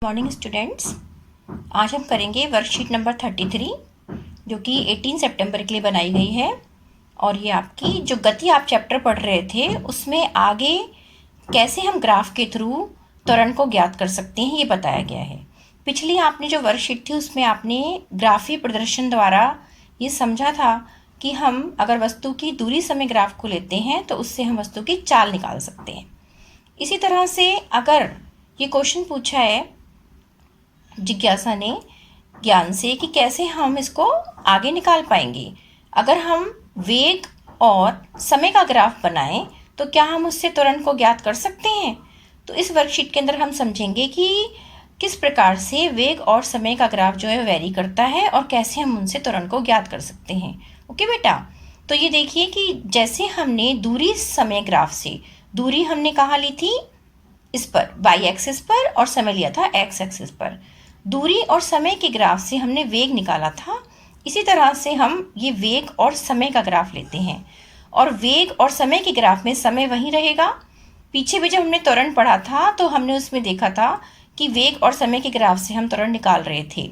Morning students, आज हम करेंगे वर्कशीट नंबर 33 जो कि 18 सितंबर के लिए बनाई गई है। और ये आपकी जो गति आप चैप्टर पढ़ रहे थे उसमें आगे कैसे हम ग्राफ के थ्रू त्वरण को ज्ञात कर सकते हैं ये बताया गया है। पिछली आपने जो वर्कशीट थी उसमें आपने ग्राफी प्रदर्शन द्वारा ये समझा था कि हम अगर वस्तु की दूरी समय ग्राफ को लेते हैं तो उससे हम वस्तु की चाल निकाल सकते हैं। इसी तरह से अगर ये क्वेश्चन पूछा है जिज्ञासा ने ज्ञान से कि कैसे हम इसको आगे निकाल पाएंगे, अगर हम वेग और समय का ग्राफ बनाएं तो क्या हम उससे त्वरण को ज्ञात कर सकते हैं। तो इस वर्कशीट के अंदर हम समझेंगे कि किस प्रकार से वेग और समय का ग्राफ जो है वेरी करता है और कैसे हम उनसे त्वरण को ज्ञात कर सकते हैं। ओके बेटा, तो ये देखिए कि जैसे हमने दूरी समय ग्राफ से दूरी हमने कहाँ ली थी, इस पर वाई एक्सिस पर, और समय लिया था एक्स एक्सिस पर। दूरी और समय के ग्राफ से हमने वेग निकाला था। इसी तरह से हम ये वेग और समय का ग्राफ लेते हैं और वेग और समय के ग्राफ में समय वही रहेगा। पीछे भी जब हमने त्वरण पढ़ा था तो हमने उसमें देखा था कि वेग और समय के ग्राफ से हम त्वरण निकाल रहे थे,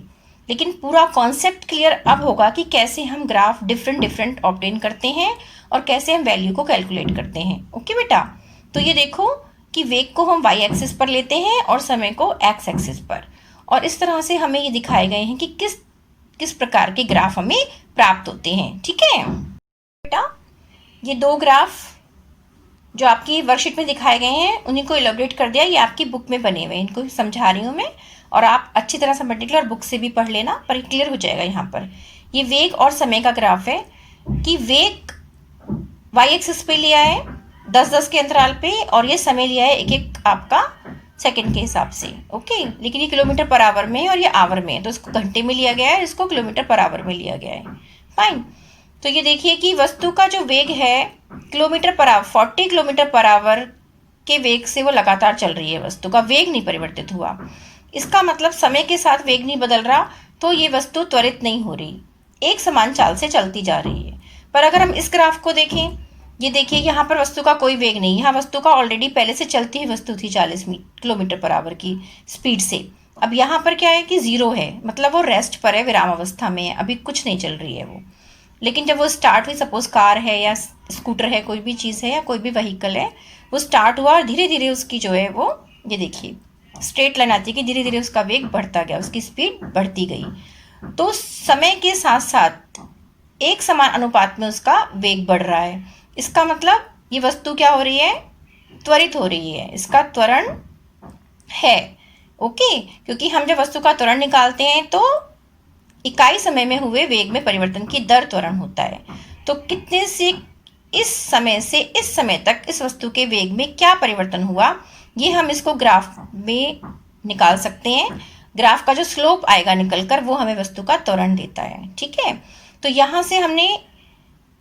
लेकिन पूरा कॉन्सेप्ट क्लियर अब होगा कि कैसे हम ग्राफ डिफरेंट ऑब्टेन करते हैं और कैसे हम वैल्यू को कैलकुलेट करते हैं। ओके बेटा, तो ये देखो कि वेग को हम वाई एक्सिस पर लेते हैं और समय को एक्स एक्सिस पर, और इस तरह से हमें ये दिखाए गए हैं कि किस किस प्रकार के ग्राफ हमें प्राप्त होते हैं। ठीक है बेटा, ये दो ग्राफ जो आपकी वर्कशीट में दिखाए गए हैं उन्हीं को इलेबोरेट कर दिया, ये आपकी बुक में बने हुए हैं, इनको समझा रही हूँ मैं, और आप अच्छी तरह से पर्टिकुलर बुक से भी पढ़ लेना, पर क्लियर हो जाएगा। यहाँ पर ये वेग और समय का ग्राफ है कि वेग वाई एक्सिस पे लिया है 10-10 के अंतराल पे, और ये समय लिया है एक एक आपका सेकंड के हिसाब से। ओके, लेकिन ये किलोमीटर पर आवर में है और ये आवर में है, तो इसको घंटे में लिया गया है, इसको किलोमीटर पर आवर में लिया गया है। फाइन, तो ये देखिए कि वस्तु का जो वेग है kilometre per hour 40 kilometre per hour के वेग से वो लगातार चल रही है, वस्तु का वेग नहीं परिवर्तित हुआ। इसका मतलब समय के साथ वेग नहीं बदल रहा, तो ये वस्तु त्वरित नहीं हो रही, एक समान चाल से चलती जा रही है। पर अगर हम इस ग्राफ को देखें, ये देखिए यहाँ पर वस्तु का कोई वेग नहीं, यहाँ वस्तु का ऑलरेडी पहले से चलती हुई वस्तु थी 40 किलोमीटर पर आवर की स्पीड से। अब यहाँ पर क्या है कि जीरो है, मतलब वो रेस्ट पर है, विराम अवस्था में है, अभी कुछ नहीं चल रही है वो। लेकिन जब वो स्टार्ट हुई, सपोज कार है या स्कूटर है, कोई भी चीज़ है या कोई भी व्हीकल है, वो स्टार्ट हुआ और धीरे धीरे उसकी जो है वो, ये देखिए स्ट्रेट लाइन आती है कि धीरे धीरे उसका वेग बढ़ता गया, उसकी स्पीड बढ़ती गई। तो समय के साथ साथ एक समान अनुपात में उसका वेग बढ़ रहा है। इसका मतलब ये वस्तु क्या हो रही है, त्वरित हो रही है, इसका त्वरण है। ओके, क्योंकि हम जब वस्तु का त्वरण निकालते हैं तो इकाई समय में हुए वेग में परिवर्तन की दर त्वरण होता है। तो कितने से इस समय से इस समय तक इस वस्तु के वेग में क्या परिवर्तन हुआ, ये हम इसको ग्राफ में निकाल सकते हैं। ग्राफ का जो स्लोप आएगा निकल कर, वो हमें वस्तु का त्वरण देता है। ठीक है, तो यहाँ से हमने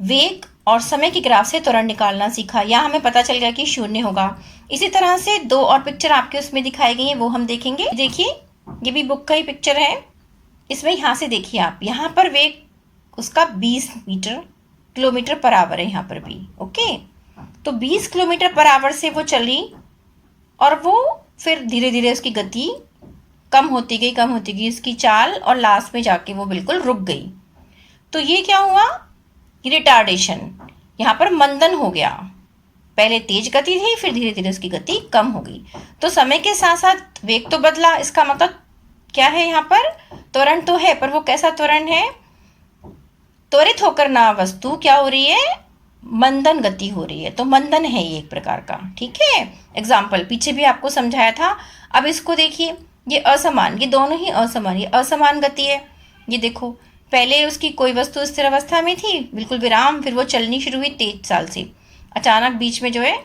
वेग और समय के ग्राफ से त्वरण निकालना सीखा। यहाँ हमें पता चल गया कि 0 होगा। इसी तरह से दो और पिक्चर आपके उसमें दिखाई गई है, वो हम देखेंगे। देखिए ये भी बुक का ही पिक्चर है, इसमें यहाँ से देखिए आप, यहाँ पर वेग उसका 20 किलोमीटर पर आवर है यहाँ पर भी। ओके, तो 20 किलोमीटर पर आवर से वो चली और वो फिर धीरे धीरे उसकी गति कम होती गई उसकी चाल, और लास्ट में जाके वो बिल्कुल रुक गई। तो ये क्या हुआ, रिटार्डेशन, यहाँ पर मंदन हो गया। पहले तेज गति थी, फिर धीरे धीरे उसकी गति कम हो गई। तो समय के साथ साथ वेग तो बदला, इसका मतलब क्या है, यहाँ पर त्वरण तो है, पर वो कैसा त्वरण है, त्वरित होकर ना वस्तु क्या हो रही है, मंदन गति हो रही है। तो मंदन है ये एक प्रकार का। ठीक है, एग्जाम्पल पीछे भी आपको समझाया था। अब इसको देखिए, ये असमान, ये दोनों ही असमान, ये असमान गति है। ये देखो पहले उसकी कोई वस्तु स्थिर अवस्था में थी, बिल्कुल विराम, फिर वो चलनी शुरू हुई तेज चाल से, अचानक बीच में जो है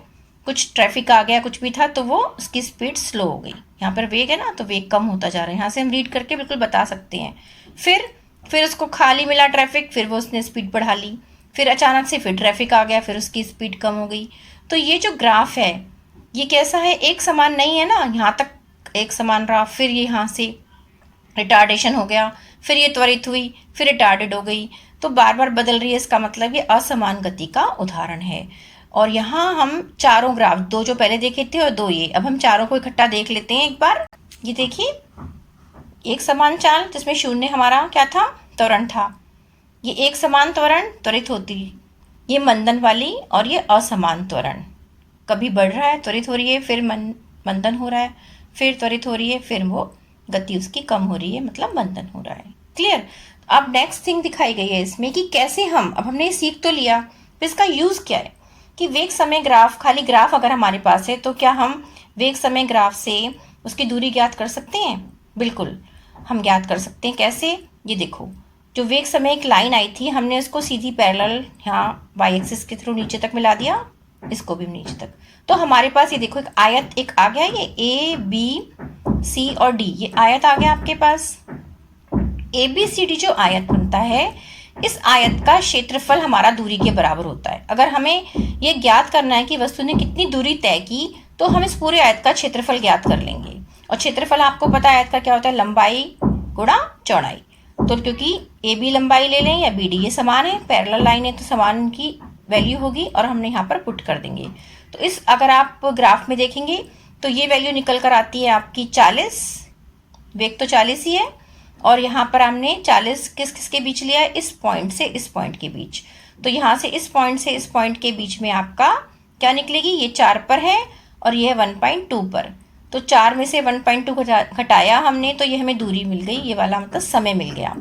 कुछ ट्रैफिक आ गया, कुछ भी था, तो वो उसकी स्पीड स्लो हो गई। यहाँ पर वेग है ना, तो वेग कम होता जा रहा है, यहाँ से हम रीड करके बिल्कुल बता सकते हैं। फिर उसको खाली मिला ट्रैफिक, फिर वो उसने स्पीड बढ़ा ली, फिर अचानक से फिर ट्रैफिक आ गया, फिर उसकी स्पीड कम हो गई। तो ये जो ग्राफ है ये कैसा है, एक समान नहीं है ना, यहाँ तक एक समान रहा, फिर ये यहाँ से रिटार्डेशन हो गया, फिर ये त्वरित हुई, फिर रिटार्डेड हो गई, तो बार बार बदल रही है। इसका मतलब ये असमान गति का उदाहरण है। और यहाँ हम चारों ग्राफ, दो जो पहले देखे थे और दो ये, अब हम चारों को इकट्ठा देख लेते हैं एक बार। ये देखिए एक समान चाल जिसमें शून्य हमारा क्या था, त्वरण था। ये एक समान त्वरण त्वरित होती, ये मंदन वाली, और ये असमान त्वरण, कभी बढ़ रहा है त्वरित हो रही है, फिर मंदन हो रहा है, फिर त्वरित हो रही है, फिर वो गति उसकी कम हो रही है, मतलब मंदन हो रहा है। क्लियर। अब नेक्स्ट थिंग दिखाई गई है इसमें कि कैसे हम, अब हमने सीख तो लिया, फिर इसका यूज क्या है कि वेग समय ग्राफ, खाली ग्राफ अगर हमारे पास है तो क्या हम वेग समय ग्राफ से उसकी दूरी ज्ञात कर सकते हैं? बिल्कुल हम ज्ञात कर सकते हैं। कैसे? ये देखो, जो वेग समय एक लाइन आई थी, हमने उसको सीधी पैरेलल यहाँ वाई एक्सिस के थ्रू नीचे तक मिला दिया, इसको भी नीचे तक, तो हमारे पास ये देखो एक आयत एक आ गया, ये ए बी सी और डी, ये आयत आ गया आपके पास। ए बी सी डी जो आयत बनता है, इस आयत का क्षेत्रफल हमारा दूरी के बराबर होता है। अगर हमें ये ज्ञात करना है कि वस्तु ने कितनी दूरी तय की, तो हम इस पूरे आयत का क्षेत्रफल ज्ञात कर लेंगे। और क्षेत्रफल आपको पता है आयत का क्या होता है, लंबाई गुणा चौड़ाई। तो क्योंकि ए बी लंबाई ले लें या बी डी, ये समान है, पैरेलल लाइन है, तो समान की वैल्यू होगी और हमने यहाँ पर पुट कर देंगे। तो इस अगर आप ग्राफ में देखेंगे तो ये वैल्यू निकल कर आती है आपकी 40, वेग तो 40 ही है, और यहाँ पर हमने 40 किस किस के बीच लिया है, इस पॉइंट से इस पॉइंट के बीच। तो यहाँ से इस पॉइंट से इस पॉइंट के बीच में आपका क्या निकलेगी, ये 4 पर है और ये है 1.2 पर। तो 4 में से 1.2 घटाया हमने, तो ये हमें दूरी मिल गई, ये वाला मतलब समय मिल गया।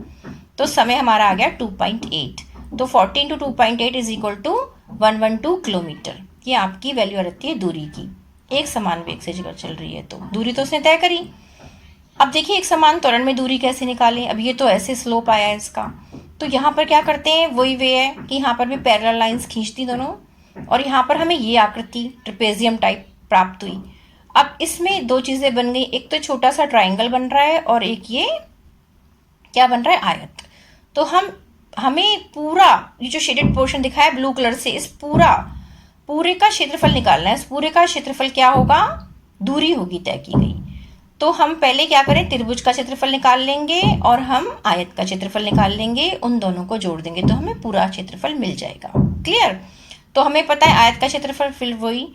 तो समय हमारा आ गया 2.8। तो 40 × 2.8 इज इक्वल टू 112 किलोमीटर। ये आपकी वैल्यू रहती है दूरी की। एक समान वेग से जगह चल रही है तो दूरी तो उसने तय करी। अब देखिए एक समान त्वरण में दूरी कैसे निकालें। अब ये तो ऐसे स्लोप आया है इसका, तो यहाँ पर क्या करते हैं, वही वे है कि यहाँ पर भी पैरेलल लाइंस खींचती दोनों, और यहाँ पर हमें ये आकृति ट्रेपेजियम टाइप प्राप्त हुई। अब इसमें दो चीज़ें बन गई, एक तो छोटा सा ट्राइंगल बन रहा है और एक ये क्या बन रहा है, आयत। तो हमें पूरा ये जो शेडेड पोर्शन दिखा है ब्लू कलर से, इस पूरे का क्षेत्रफल निकालना है। इस पूरे का क्षेत्रफल क्या होगा, दूरी होगी तय की गई। तो हम पहले क्या करें, त्रिभुज का क्षेत्रफल निकाल लेंगे और हम आयत का क्षेत्रफल निकाल लेंगे, उन दोनों को जोड़ देंगे तो हमें पूरा क्षेत्रफल मिल जाएगा। क्लियर। तो हमें पता है आयत का क्षेत्रफल फिर वही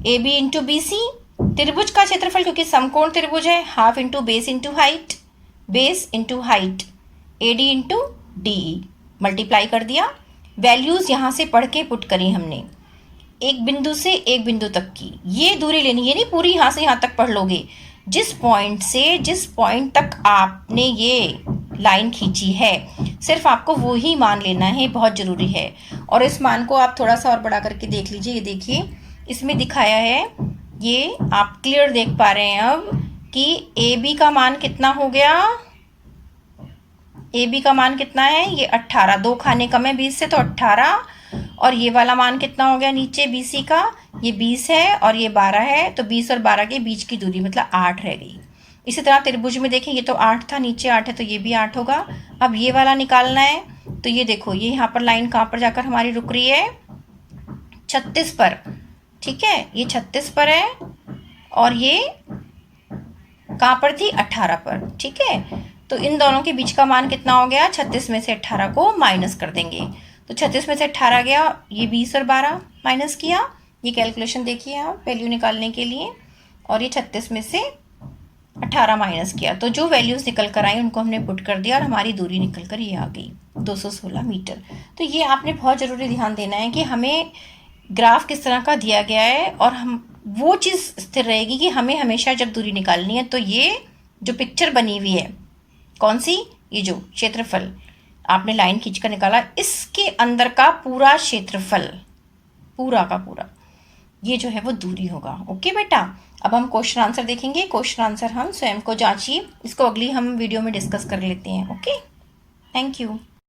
A B into B C, त्रिभुज का क्षेत्रफल क्योंकि समकोण त्रिभुज है, half into base into height, base into height A D into D E, multiply कर दिया। वैल्यूज यहाँ से पढ़ के पुट करी हमने, एक बिंदु से एक बिंदु तक की ये दूरी लेनी, ये नहीं पूरी यहाँ से यहाँ तक पढ़ लोगे, जिस पॉइंट से जिस पॉइंट तक आपने ये लाइन खींची है सिर्फ आपको वो ही मान लेना है, बहुत ज़रूरी है। और इस मान को आप थोड़ा सा और बड़ा करके देख लीजिए, ये देखिए इसमें दिखाया है, ये आप क्लियर देख पा रहे हैं अब कि ए बी का मान कितना हो गया, ए बी का मान कितना है, ये 18, 2 खाने कम है 20 से तो 18, और ये वाला मान कितना हो गया नीचे बी सी का, ये 20 है और ये 12 है, तो 20 और 12 के बीच की दूरी मतलब 8 रह गई। इसी तरह त्रिभुज में देखें, ये तो 8 था, नीचे 8 है तो ये भी 8 होगा। अब ये वाला निकालना है, तो ये देखो ये यहाँ पर लाइन कहाँ पर जाकर हमारी रुक रही है, 36 पर। ठीक है, ये 36 पर है और ये कहाँ पर थी, 18 पर। ठीक है, तो इन दोनों के बीच का मान कितना हो गया, 36 में से 18 को माइनस कर देंगे, तो 36 में से 18 गया, ये 20 और 12 माइनस किया, ये कैलकुलेशन देखिए आप वैल्यू निकालने के लिए, और ये 36 में से 18 माइनस किया, तो जो वैल्यूज़ निकल कर आई उनको हमने पुट कर दिया और हमारी दूरी निकल कर ये आ गई 216 मीटर। तो ये आपने बहुत ज़रूरी ध्यान देना है कि हमें ग्राफ किस तरह का दिया गया है और हम वो चीज़ स्थिर रहेगी कि हमें हमेशा जब दूरी निकालनी है तो ये जो पिक्चर बनी हुई है, कौन सी, ये जो क्षेत्रफल आपने लाइन खींचकर निकाला, इसके अंदर का पूरा क्षेत्रफल पूरा का पूरा ये जो है वो दूरी होगा। ओके बेटा, अब हम क्वेश्चन आंसर देखेंगे। क्वेश्चन आंसर हम स्वयं को जांचिए, इसको अगली हम वीडियो में डिस्कस कर लेते हैं। Okay, thank you.